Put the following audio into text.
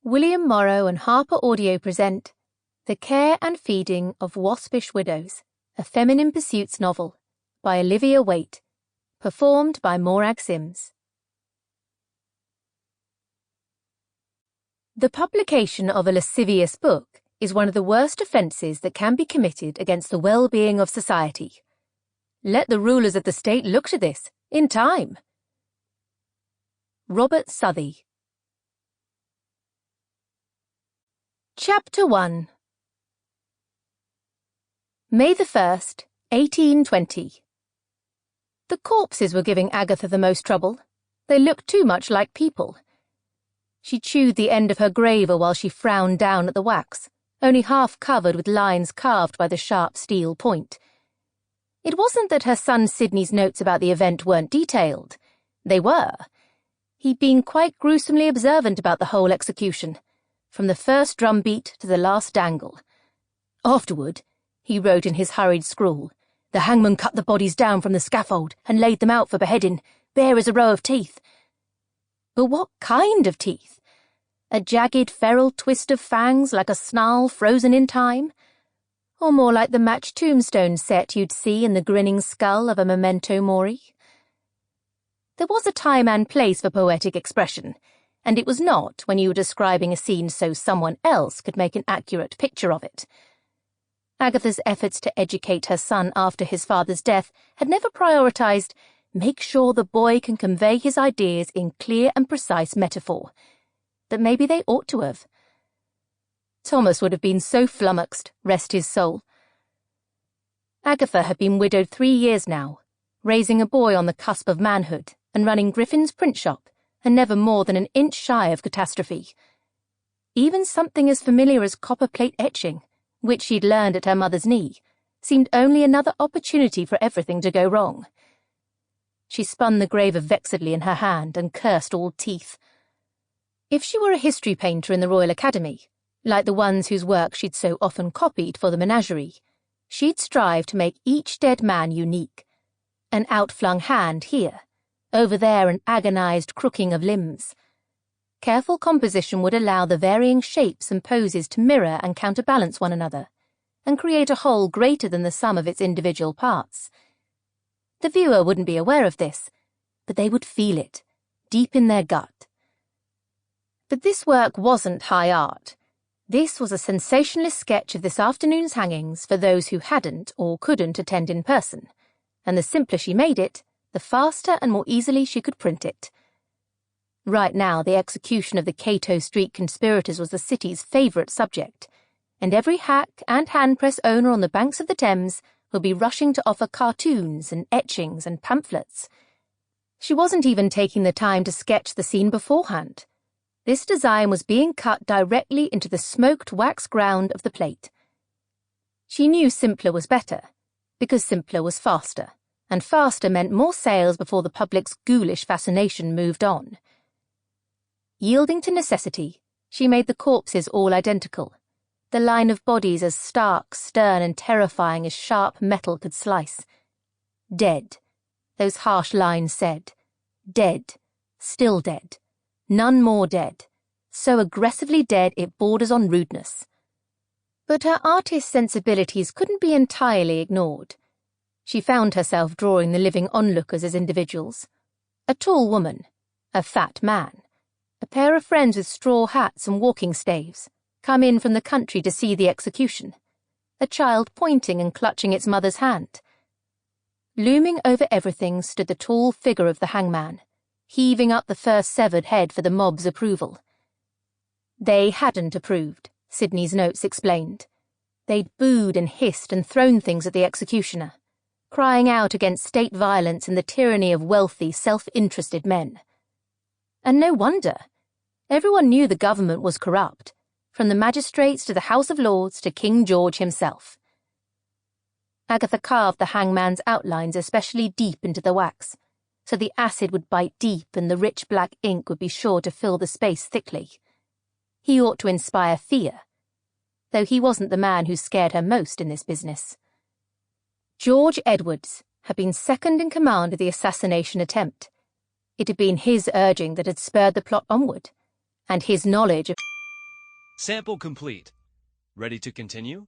William Morrow and HarperAudio present The Care and Feeding of Waspish Widows, a Feminine Pursuits novel, by Olivia Waite, performed by Morag Sims. The publication of a lascivious book is one of the worst offences that can be committed against the well-being of society. Let the rulers of the state look to this, in time. Robert Southey. Chapter 1. May the 1st, 1820. The corpses were giving Agatha the most trouble. They looked too much like people. She chewed the end of her graver while she frowned down at the wax, only half covered with lines carved by the sharp steel point. It wasn't that her son Sidney's notes about the event weren't detailed. They were. He'd been quite gruesomely observant about the whole execution, from the first drumbeat to the last dangle. Afterward, he wrote in his hurried scrawl, the hangman cut the bodies down from the scaffold and laid them out for beheading, bare as a row of teeth. But what kind of teeth? A jagged feral twist of fangs like a snarl frozen in time? Or more like the matched tombstone set you'd see in the grinning skull of a memento mori? There was a time and place for poetic expression, and it was not when you were describing a scene so someone else could make an accurate picture of it. Agatha's efforts to educate her son after his father's death had never prioritized, make sure the boy can convey his ideas in clear and precise metaphor. But maybe they ought to have. Thomas would have been so flummoxed, rest his soul. Agatha had been widowed 3 years now, raising a boy on the cusp of manhood and running Griffin's print shop, and never more than an inch shy of catastrophe. Even something as familiar as copperplate etching, which she'd learned at her mother's knee, seemed only another opportunity for everything to go wrong. She spun the graver vexedly in her hand and cursed all teeth. If she were a history painter in the Royal Academy, like the ones whose work she'd so often copied for the menagerie, she'd strive to make each dead man unique. An outflung hand here, over there an agonized crooking of limbs. Careful composition would allow the varying shapes and poses to mirror and counterbalance one another, and create a whole greater than the sum of its individual parts. The viewer wouldn't be aware of this, but they would feel it, deep in their gut. But this work wasn't high art. This was a sensationalist sketch of this afternoon's hangings for those who hadn't or couldn't attend in person, and the simpler she made it, the faster and more easily she could print it. Right now, the execution of the Cato Street conspirators was the city's favourite subject, and every hack and handpress owner on the banks of the Thames would be rushing to offer cartoons and etchings and pamphlets. She wasn't even taking the time to sketch the scene beforehand. This design was being cut directly into the smoked wax ground of the plate. She knew simpler was better, because simpler was faster, and faster meant more sales before the public's ghoulish fascination moved on. Yielding to necessity, she made the corpses all identical, the line of bodies as stark, stern, and terrifying as sharp metal could slice. Dead, those harsh lines said. Dead, still dead, none more dead, so aggressively dead it borders on rudeness. But her artist's sensibilities couldn't be entirely ignored. She found herself drawing the living onlookers as individuals. A tall woman, a fat man, a pair of friends with straw hats and walking staves, come in from the country to see the execution, a child pointing and clutching its mother's hand. Looming over everything stood the tall figure of the hangman, heaving up the first severed head for the mob's approval. They hadn't approved, Sidney's notes explained. They'd booed and hissed and thrown things at the executioner, crying out against state violence and the tyranny of wealthy, self-interested men. And no wonder. Everyone knew the government was corrupt, from the magistrates to the House of Lords to King George himself. Agatha carved the hangman's outlines especially deep into the wax, so the acid would bite deep and the rich black ink would be sure to fill the space thickly. He ought to inspire fear, though he wasn't the man who scared her most in this business. George Edwards had been second in command of the assassination attempt. It had been his urging that had spurred the plot onward, and his knowledge of Sample complete. Ready to continue?